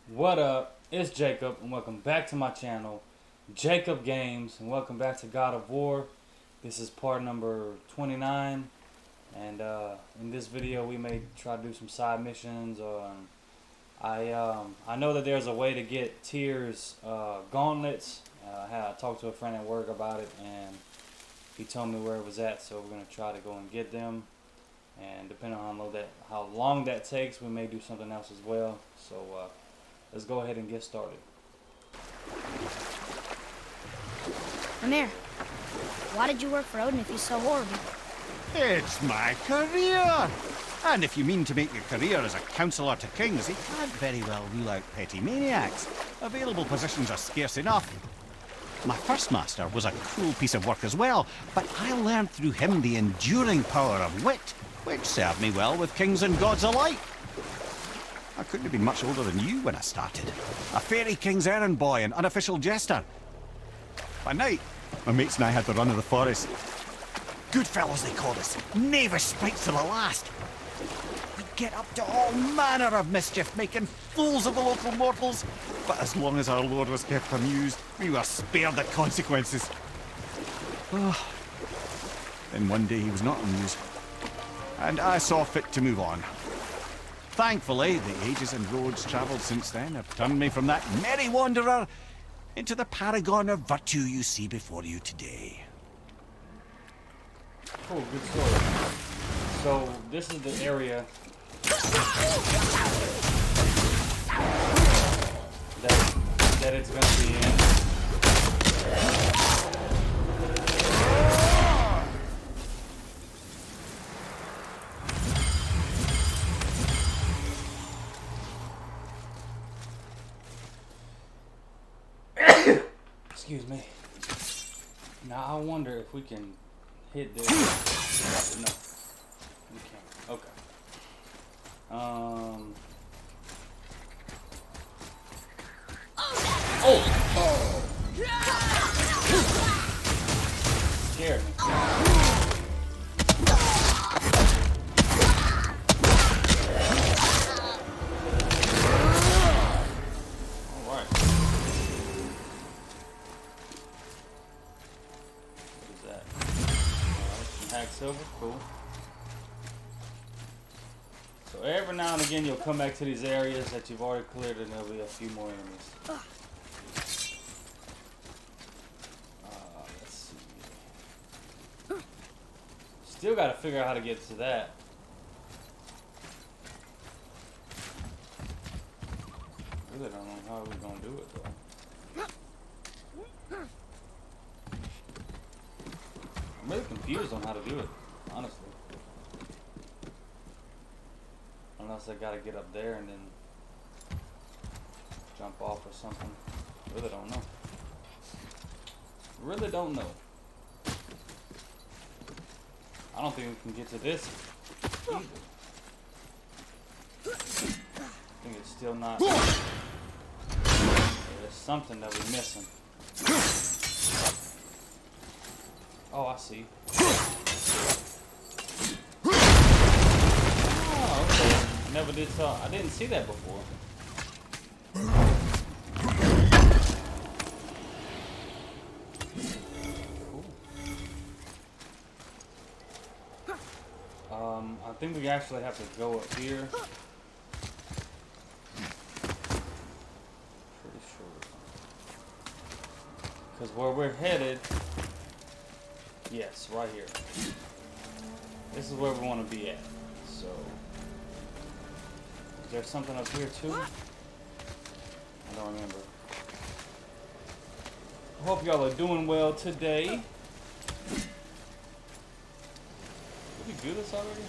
What up? It's Jacob, and welcome back to my channel, Jacob Games, and welcome back to God of War. This is part number 29, and in this video we may try to do some side missions. I know that there's a way to get TYR'S gauntlets. I talked to a friend at work about it, and he told me where it was at, so we're gonna try to go and get them. And depending on how long that takes, we may do something else as well. So let's go ahead and get started. Amir, why did you work for Odin if he's so horrible? It's my career! And if you mean to make your career as a counsellor to kings, you can't very well rule out petty maniacs. Available positions are scarce enough. My first master was a cruel piece of work as well, but I learned through him the enduring power of wit, which served me well with kings and gods alike. I couldn't have been much older than you when I started. A fairy king's errand boy and unofficial jester. By night, my mates and I had the run of the forest. Good fellows they called us, knavish sprites to the last. We'd get up to all manner of mischief, making fools of the local mortals. But as long as our lord was kept amused, we were spared the consequences. Then one day he was not amused, and I saw fit to move on. Thankfully, the ages and roads travelled since then have turned me from that merry wanderer into the paragon of virtue you see before you today. Cool, good story. So this is the area that it's going to be in. Excuse me. Now I wonder if we can hit this. No, we can't. Okay. Oh! Scared me. Silver, cool. So every now and again you'll come back to these areas that you've already cleared and there'll be a few more enemies. Let's see. Still gotta figure out how to get to that. Really don't know how we're gonna do it though. I'm really confused on how to do it, honestly. Unless I gotta get up there and then jump off or something. Really don't know. Really don't know. I don't think we can get to this either. I think it's still not. There's something that we're missing. Oh, I see. Oh, okay. Never did so. I didn't see that before. Cool. I think we actually have to go up here. Pretty sure. Because where we're headed. Yes, right here. This is where we want to be at. So, is there something up here too? I don't remember. I hope y'all are doing well today. Did we do this already?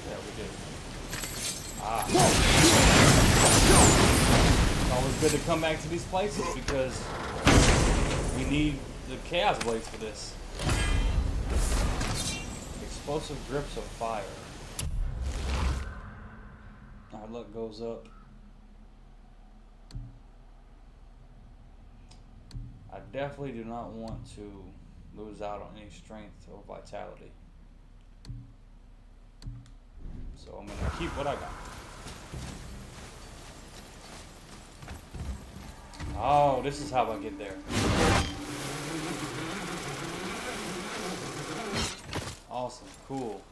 Yeah, we did. It's always good to come back to these places because we need the Chaos Blades for this. Explosive grips of fire. Our luck goes up. I definitely do not want to lose out on any strength or vitality. So I'm gonna keep what I got. Oh, this is how I get there. Awesome, cool.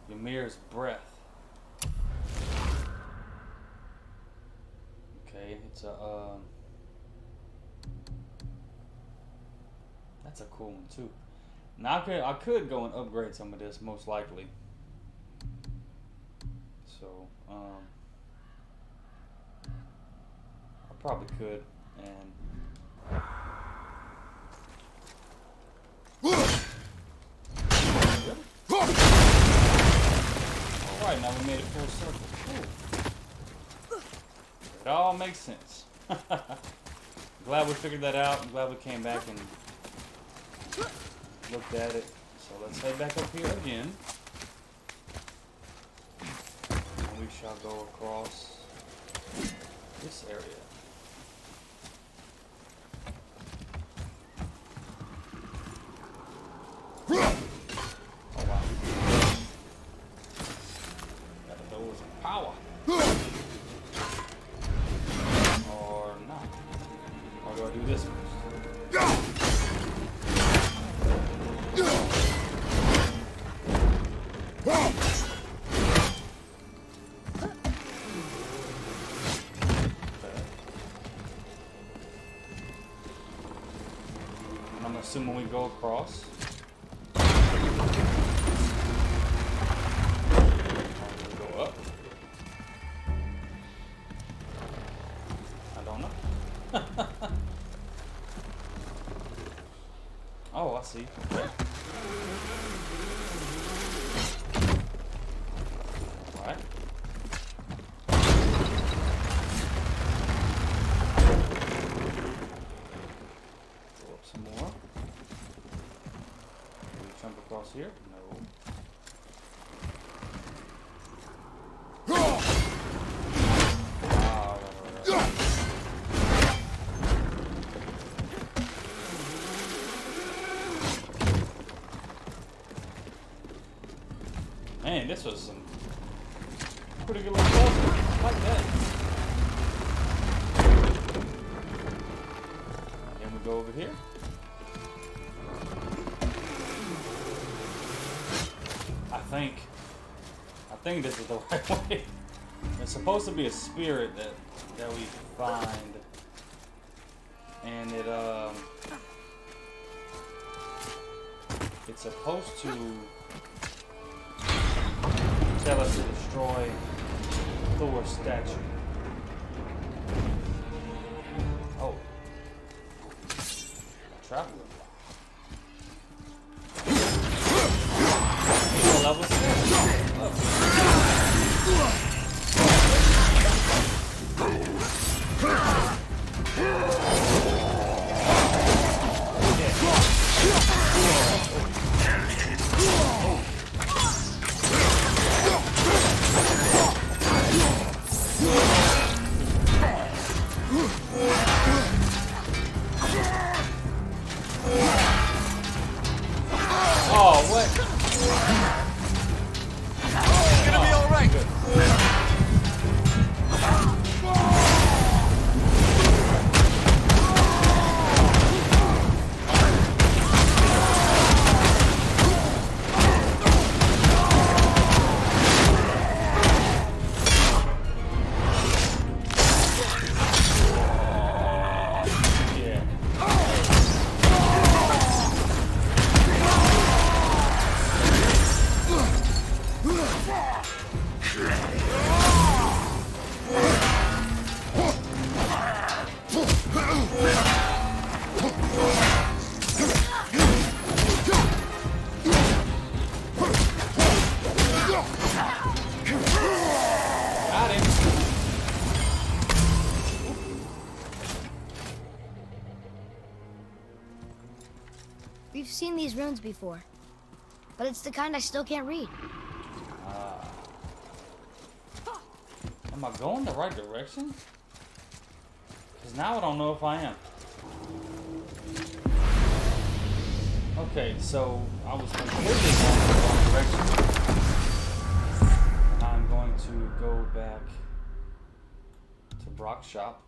Ymir's breath. Okay, it's a that's a cool one too. Now I could go and upgrade some of this most likely. So I probably could and alright, now we made it full circle. Cool. It all makes sense. Glad we figured that out. I'm glad we came back and looked at it. So let's head back up here again. And we shall go across this area. Oh wow. Got a dose of power. Or not. Or do I do this first? Assuming we go across. We go up. I don't know. Oh, I see. Okay. Alright. Go up some more. Jump across here? No. Right. Man, this was some pretty good little puzzle. I like that. Then we go over here. I think this is the right way. There's supposed to be a spirit that we find, and it's supposed to tell us to destroy Thor's statue. Oh, a traveler. Level 6. Oh, what? We've seen these runes before, but it's the kind I still can't read. Am I going the right direction? Because now I don't know if I am. Okay, so I was completely going the wrong direction. And I'm going to go back to Brock's shop.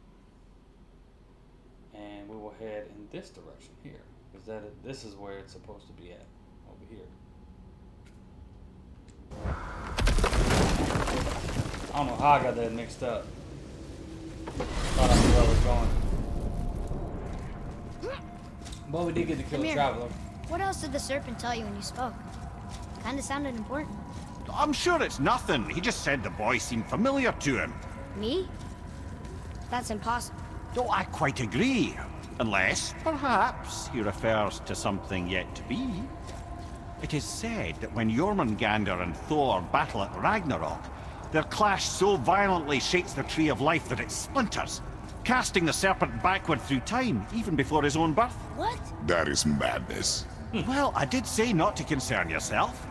And we will head in this direction here. Because this is where it's supposed to be at. Over here. I don't know how I got that mixed up. Thought I knew where I was going. But we did get to kill the traveler. What else did the serpent tell you when you spoke? Kinda sounded important. I'm sure it's nothing. He just said the boy seemed familiar to him. Me? That's impossible. Oh, I quite agree. Unless, perhaps, he refers to something yet to be. It is said that when Jormungandr and Thor battle at Ragnarok, their clash so violently shakes the tree of life that it splinters, casting the serpent backward through time, even before his own birth. What? That is madness. Well, I did say not to concern yourself.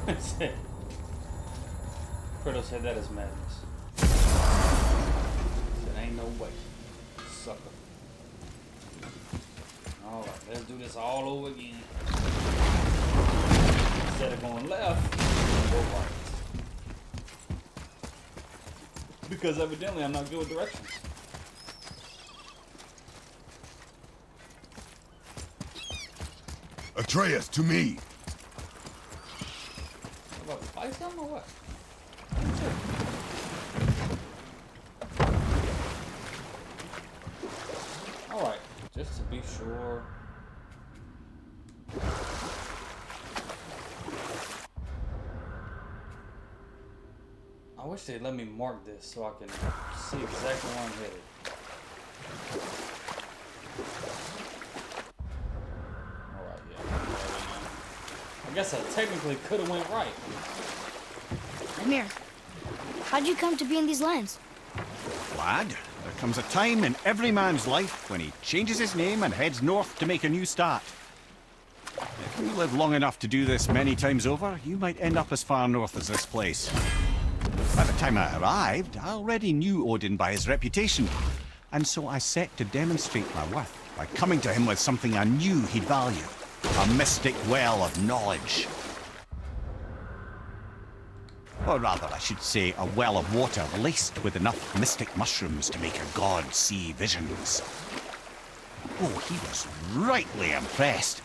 Kratos said that is madness. Said ain't no way. Sucker. Alright, let's do this all over again. Instead of going left, go right. Because evidently I'm not good with directions. Atreus, to me. What about to fight them or what? Alright, just to be sure. I wish they'd let me mark this so I can see exactly where I'm headed. Alright, yeah. I guess I technically could have went right. Amir, how'd you come to be in these lands? Lad, there comes a time in every man's life when he changes his name and heads north to make a new start. If you live long enough to do this many times over, you might end up as far north as this place. By the time I arrived, I already knew Odin by his reputation, and so I set to demonstrate my worth by coming to him with something I knew he'd value, a mystic well of knowledge. Or rather, I should say, a well of water laced with enough mystic mushrooms to make a god see visions. Oh, he was rightly impressed.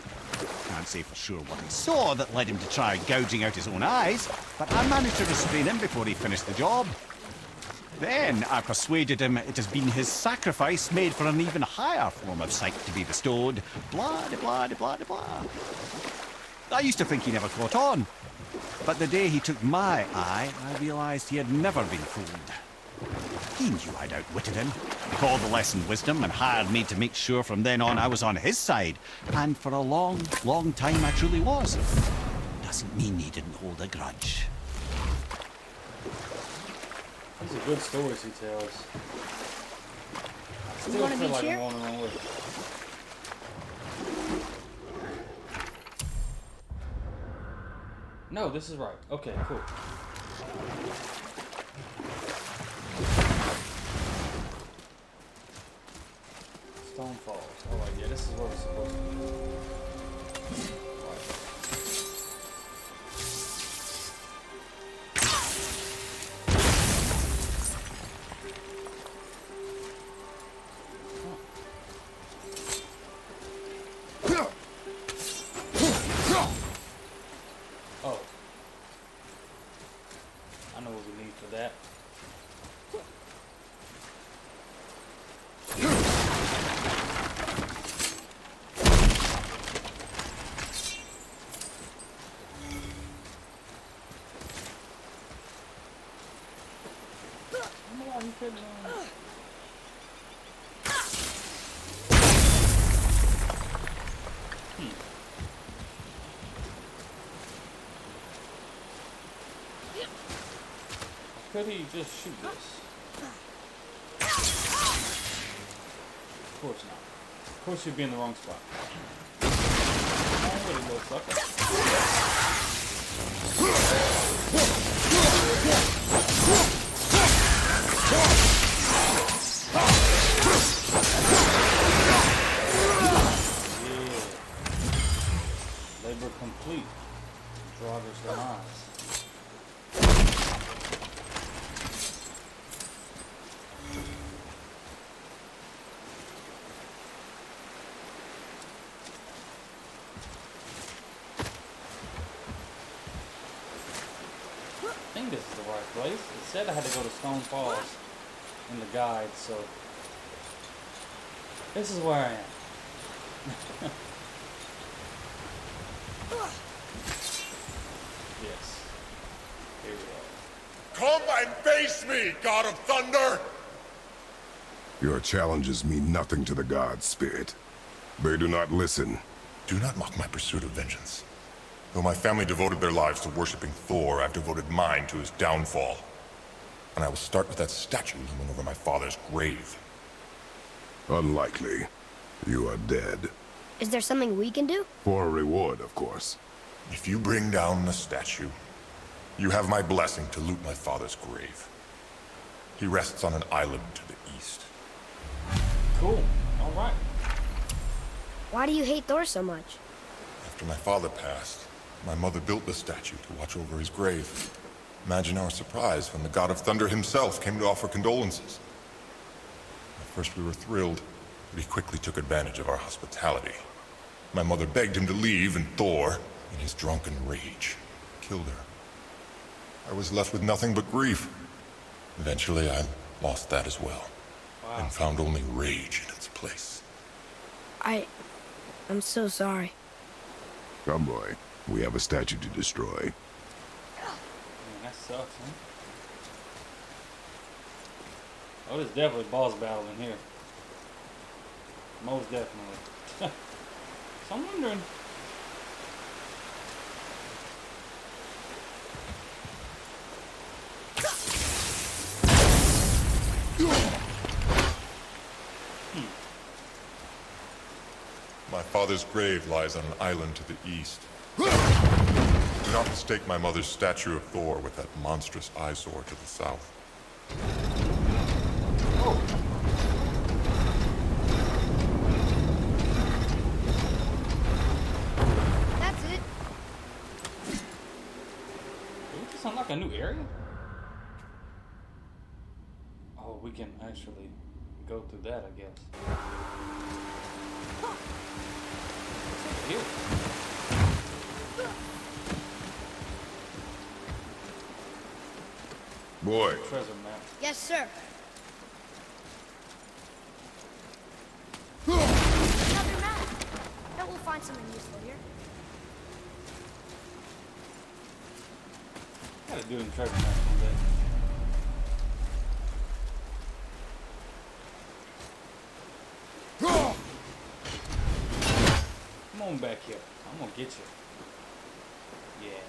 Can't say for sure what he saw that led him to try gouging out his own eyes, but I managed to restrain him before he finished the job. Then I persuaded him it has been his sacrifice made for an even higher form of sight to be bestowed. Blah, de blah, de blah, de blah. I used to think he never caught on, but the day he took my eye, I realized he had never been fooled. He knew I'd outwitted him, called the lesson wisdom, and hired me to make sure from then on I was on his side. And for a long, long time I truly was. Doesn't mean he didn't hold a grudge. These are good stories he tells. I still You wanna feel be like here? I'm going the wrong way. No, this is right. Okay, cool. Stone Falls. Alright, yeah, this is where we're supposed to be. Alright. Oh. I know what we need for that. Come on, you couldn't. Could he just shoot this? Of course not. Of course you'd be in the wrong spot. Oh, little sucker. think this is the right place. It said I had to go to Stone Falls in the guide, so this is where I am. Yes. Here we are. Come and face me, God of Thunder! Your challenges mean nothing to the gods, Spirit. They do not listen. Do not mock my pursuit of vengeance. Though my family devoted their lives to worshipping Thor, I've devoted mine to his downfall. And I will start with that statue looming over my father's grave. Unlikely. You are dead. Is there something we can do? For a reward, of course. If you bring down the statue, you have my blessing to loot my father's grave. He rests on an island to the east. Cool. All right. Why do you hate Thor so much? After my father passed, my mother built the statue to watch over his grave. Imagine our surprise when the God of Thunder himself came to offer condolences. At first we were thrilled, but he quickly took advantage of our hospitality. My mother begged him to leave, and Thor, in his drunken rage, killed her. I was left with nothing but grief. Eventually I lost that as well, and found only rage in its place. I'm so sorry. Come, boy. We have a statue to destroy. Man, that sucks, man. Oh, there's definitely a boss battle in here. Most definitely. So I'm wondering. My father's grave lies on an island to the east. Do not mistake my mother's statue of Thor with that monstrous eyesore to the south. That's it. Did we just unlock a new area? Oh, we can actually go through that, I guess. Here. Boy, Treasure map. Yes, sir. Another map. Bet we'll find something useful here. Gotta do them treasure maps one day. Come on back here. I'm gonna get you. Yeah.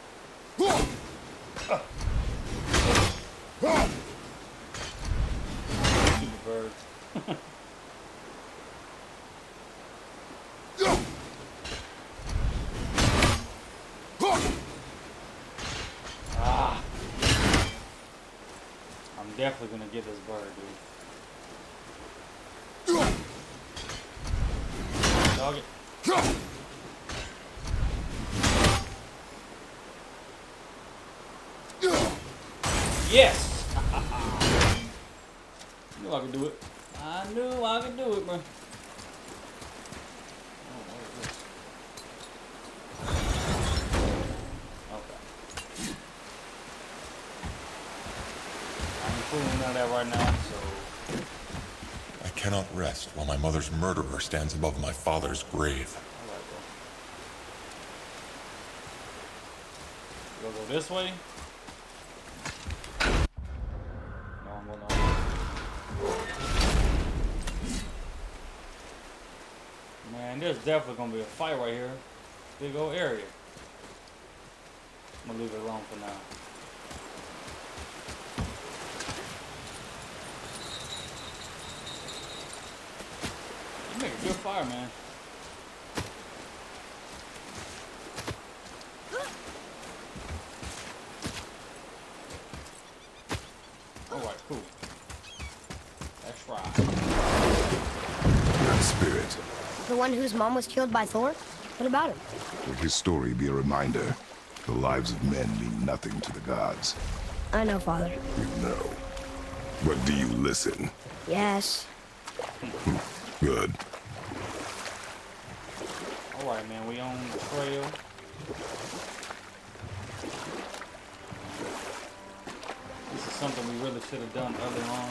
Stupid birds. Ah. I'm definitely gonna get this bird, dude. Dog it. Yes! Knew I could do it. I knew I could do it, bro. Oh, what is this? Okay. I'm fooling none of that right now, so... I cannot rest while my mother's murderer stands above my father's grave. Alright, bro. We'll go this way. No, I'm going on. Man, there's definitely gonna be a fight right here. Big old area. I'm gonna leave it alone for now. You make a good fire, man. Alright, cool. That's right. that spirit. The one whose mom was killed by Thor? What about him? Let his story be a reminder. The lives of men mean nothing to the gods. I know, Father. You know. But do you listen? Yes. Good. Alright, man, we on the trail. This is something we really should have done early on.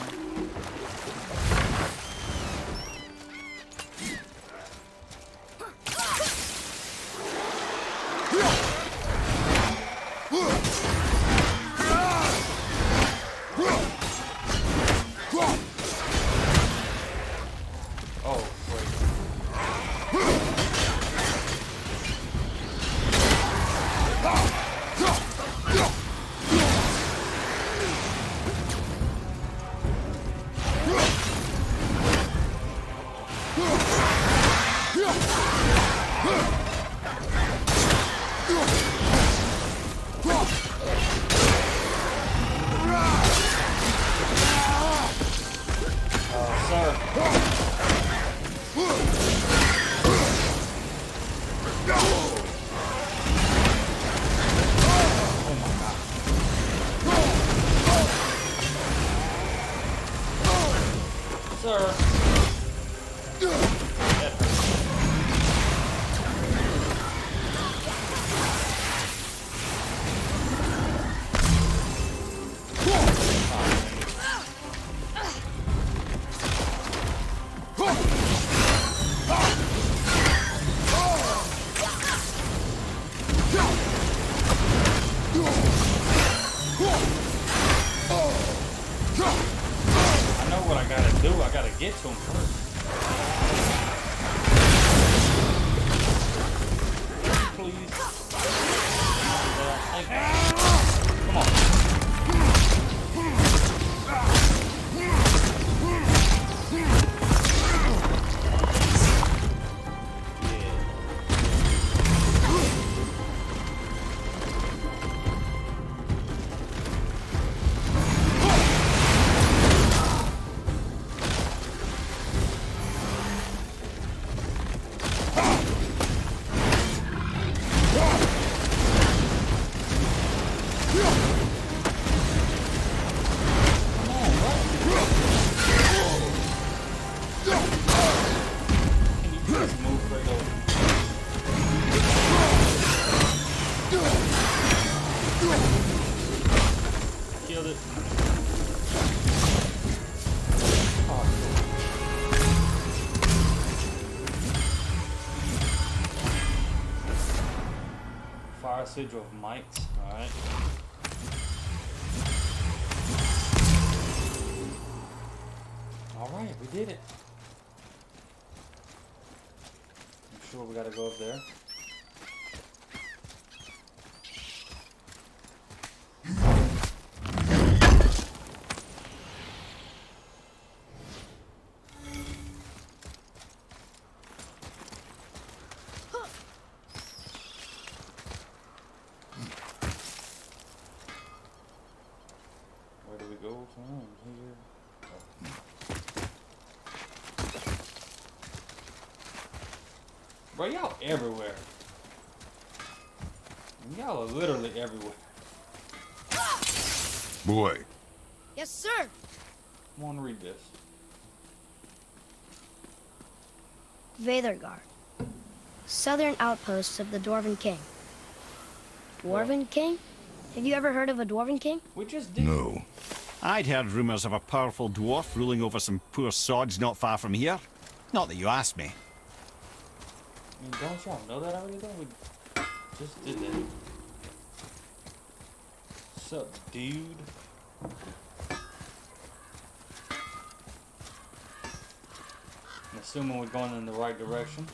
Get to him first. Please. Thank you. Come on. Sigil of might, alright. Alright, we did it. I'm sure we gotta go up there. Go from here. Bro, y'all everywhere. Y'all are literally everywhere. Boy. Yes, sir. I want to read this. Veithergard, southern outposts of the Dwarven King. Dwarven King? Have you ever heard of a Dwarven King? We just did. No. I'd heard rumours of a powerful dwarf ruling over some poor sods not far from here. Not that you asked me. I mean, don't y'all know that already though? We just did that. What's up, dude? I'm assuming we're going in the right direction.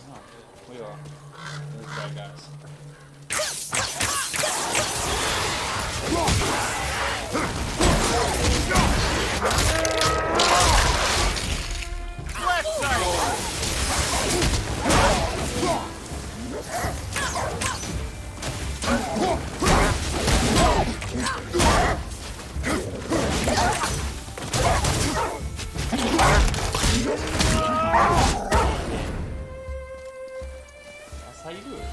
Oh, we are. There's bad guys. That's how you do it.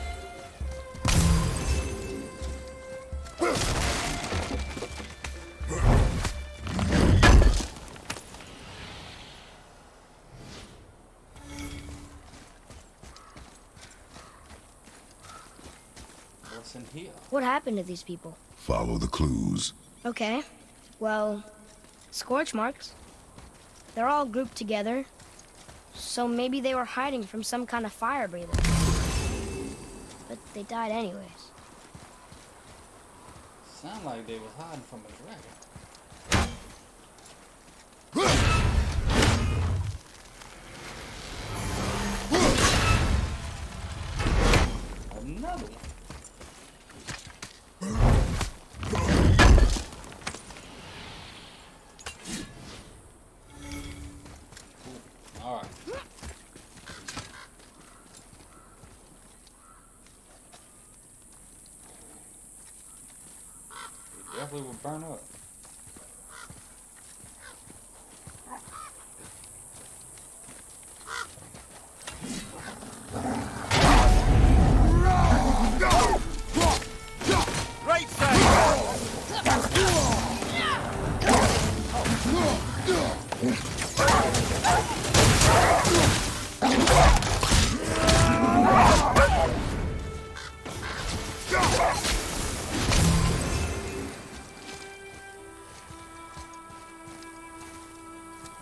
What's in here? What happened to these people? Follow the clues. Okay. Well, scorch marks. They're all grouped together. So maybe they were hiding from some kind of fire breather. But they died anyways. Sound like they was hiding from a dragon. Another one. All right. They definitely will burn up. Right side!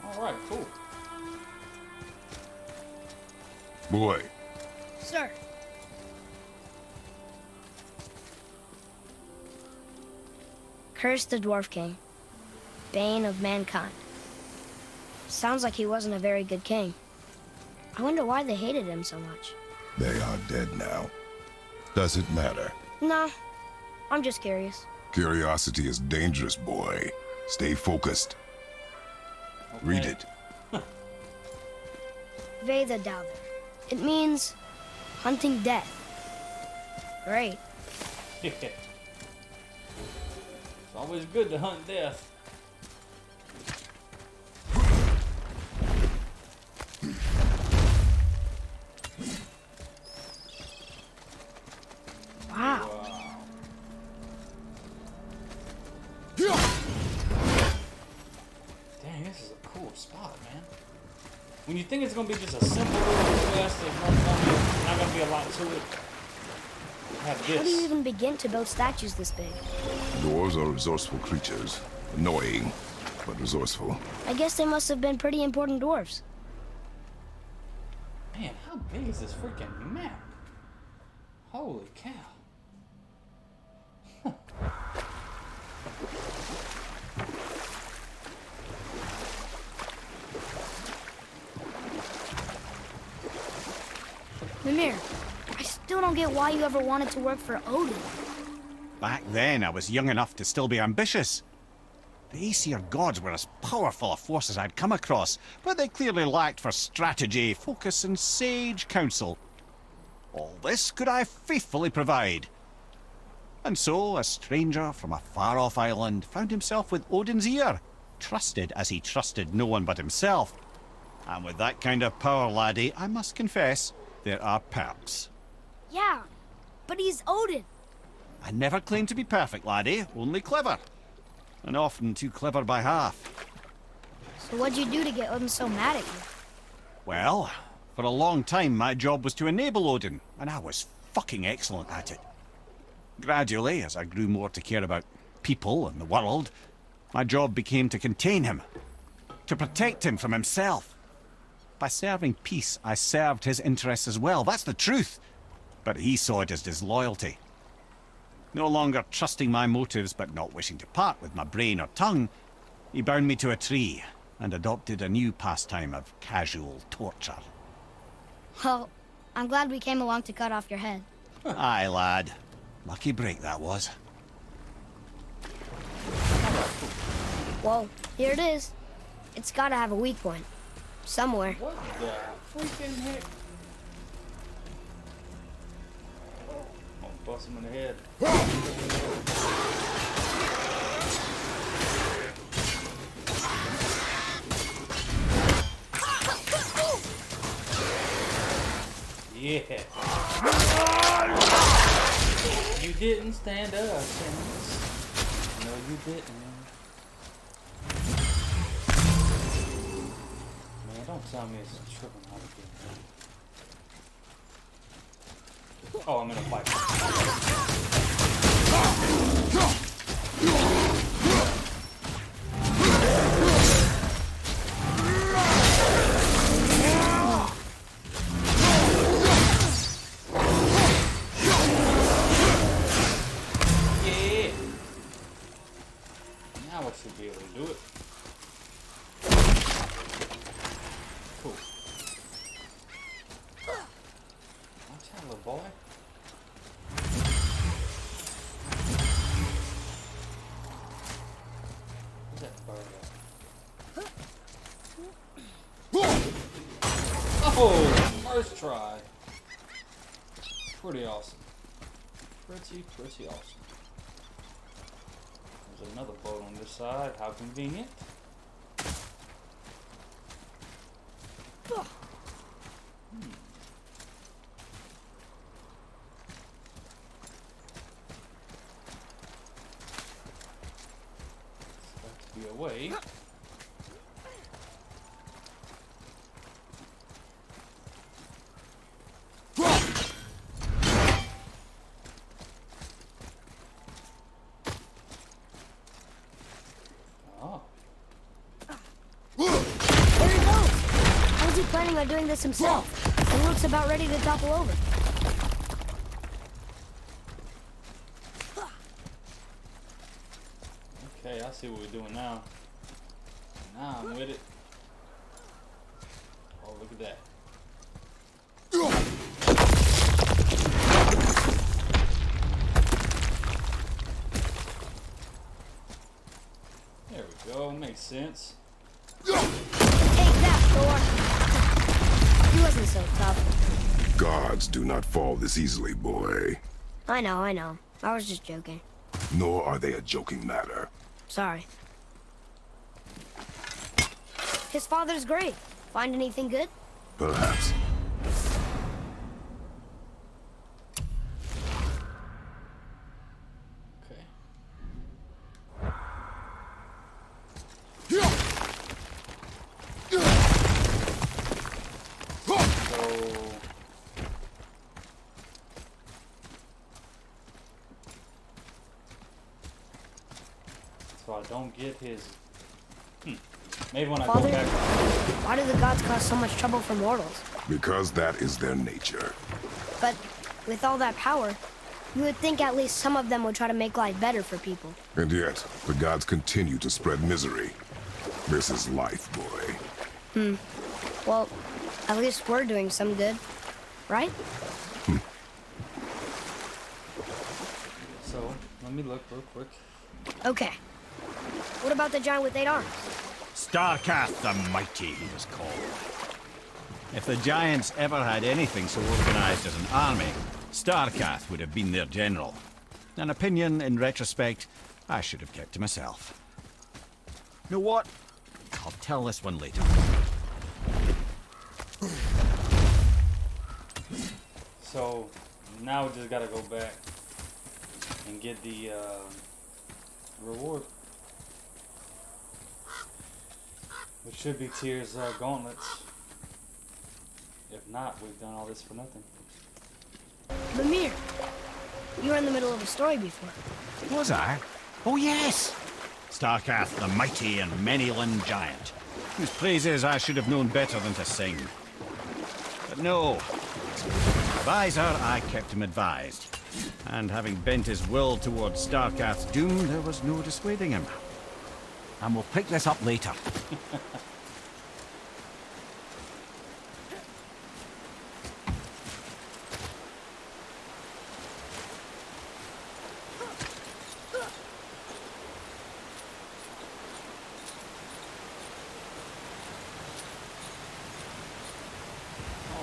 All right, cool. Boy, Sir. Curse the Dwarf King, bane of mankind. Sounds like he wasn't a very good king. I wonder why they hated him so much. they are dead now. Does it matter? No, I'm just curious. Curiosity is dangerous, boy. Stay focused. Okay. Read it. Veda Douther. It means hunting death. Great. It's always good to hunt death. Wow. Dang, this is a cool spot, man. When you think it's gonna be just a simple little quest, there's not gonna be a lot to it. Have How do you this. even begin to build statues this big? Dwarves are resourceful creatures. Annoying, but resourceful. I guess they must have been pretty important dwarves. Man, how big is this freaking map? Holy cow. Mimir, I still don't get why you ever wanted to work for Odin. Back then, I was young enough to still be ambitious. The Aesir gods were as powerful a force as I'd come across, but they clearly lacked for strategy, focus, and sage counsel. All this could I faithfully provide. And so, a stranger from a far-off island found himself with Odin's ear, trusted as he trusted no one but himself. And with that kind of power, laddie, I must confess, there are perks. Yeah, but he's Odin. I never claimed to be perfect, laddie, only clever. And often too clever by half. So what'd you do to get Odin so mad at you? Well, for a long time my job was to enable Odin, and I was fucking excellent at it. Gradually, as I grew more to care about people and the world, my job became to contain him, to protect him from himself. By serving peace, I served his interests as well, that's the truth. But he saw it as disloyalty. No longer trusting my motives, but not wishing to part with my brain or tongue, he bound me to a tree and adopted a new pastime of casual torture. Well, I'm glad we came along to cut off your head. Aye, lad. Lucky break that was. Well, here it is. It's gotta have a weak point. Somewhere. What the freaking heck? I'll bust him in the head. Yeah. You didn't stand a chance. No, you didn't. Man, don't tell me it's tripping how to get. Oh, I'm in a fight. Now I should be able to do it. Cool. Watch out, little boy. Where's that bird at? Oh, first try. Pretty awesome. Pretty awesome. There's another boat on this side. How convenient. Be away. Oh. There he goes! How is he planning on doing this himself? He looks about ready to topple over. Okay, I see what we're doing now. Now I'm with it. Oh, look at that. There we go, makes sense. Take that, Thor! He wasn't so tough. Gods do not fall this easily, boy. I know. I was just joking. Nor are they a joking matter. Sorry. His father's grave. Find anything good? Perhaps. Okay. So I don't get his... Maybe when I Father, go back... why do the gods cause so much trouble for mortals? Because that is their nature. But with all that power, you would think at least some of them would try to make life better for people. And yet, the gods continue to spread misery. This is life, boy. Well, at least we're doing some good, right? So, let me look real quick. Okay. What about the giant with 8 arms? Starcath the Mighty, he was called. If the Giants ever had anything so organized as an army, Starcath would have been their general. An opinion, in retrospect, I should have kept to myself. You know what? I'll tell this one later. So, now we just gotta go back and get the reward. Which should be TYR'S gauntlets. If not, we've done all this for nothing. Lemire, you were in the middle of a story before. Was I? Oh, yes! Starcath the Mighty and many-limbed giant, whose praises I should have known better than to sing. But no. Advisor, I kept him advised. And having bent his will towards Starcath's doom, there was no dissuading him. And we'll pick this up later.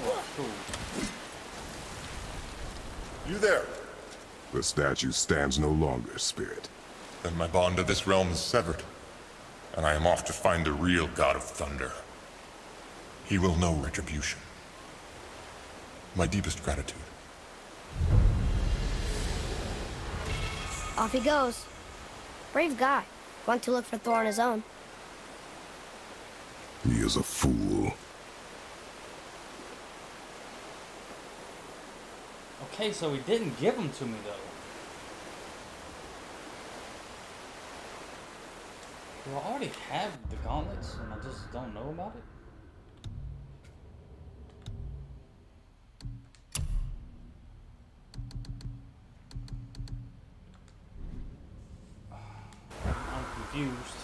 Oh, cool. You there? The statue stands no longer, Spirit. Then my bond to this realm is severed, and I am off to find the real God of Thunder. He will know retribution. My deepest gratitude. Off he goes. Brave guy. Going to look for Thor on his own. He is a fool. Okay, so he didn't give them to me, though. Do I already have the gauntlets and I just don't know about it? I'm confused.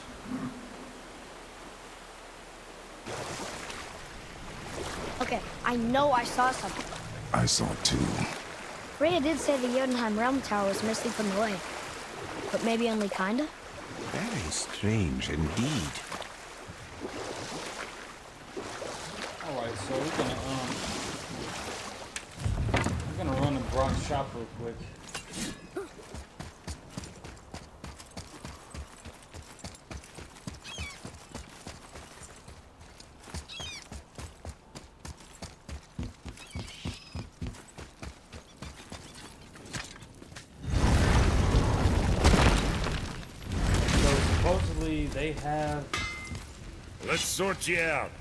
Okay, I know I saw something. I saw it too. Freya did say the Jotunheim Realm Tower was missing from the lake. But maybe only kinda? Very strange indeed. Alright, so we're gonna run to Brock's shop real quick. Supposedly they have. Let's sort you out.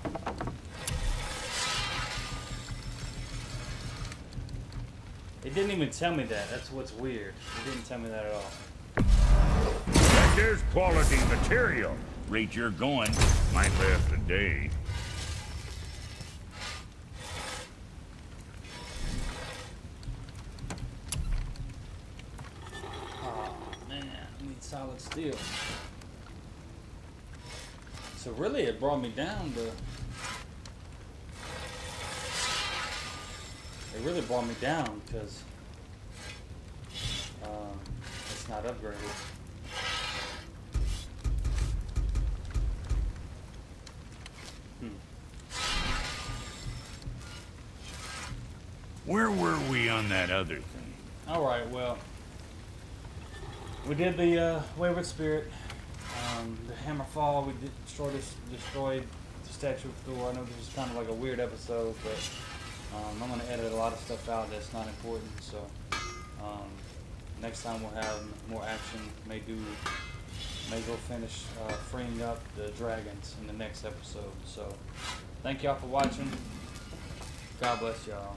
It didn't even tell me that. That's what's weird. It didn't tell me that at all. That there's quality material. Rate you're going. Might last a day. Oh man, I need solid steel. So really, it brought me down to. It really brought me down because it's not upgraded. Where were we on that other thing? All right, well, we did the wayward spirit, the hammer fall. We destroyed the statue of Thor. I know this is kind of like a weird episode, but I'm gonna edit a lot of stuff out that's not important. So next time we'll have more action. May go finish freeing up the dragons in the next episode. So thank y'all for watching. God bless y'all.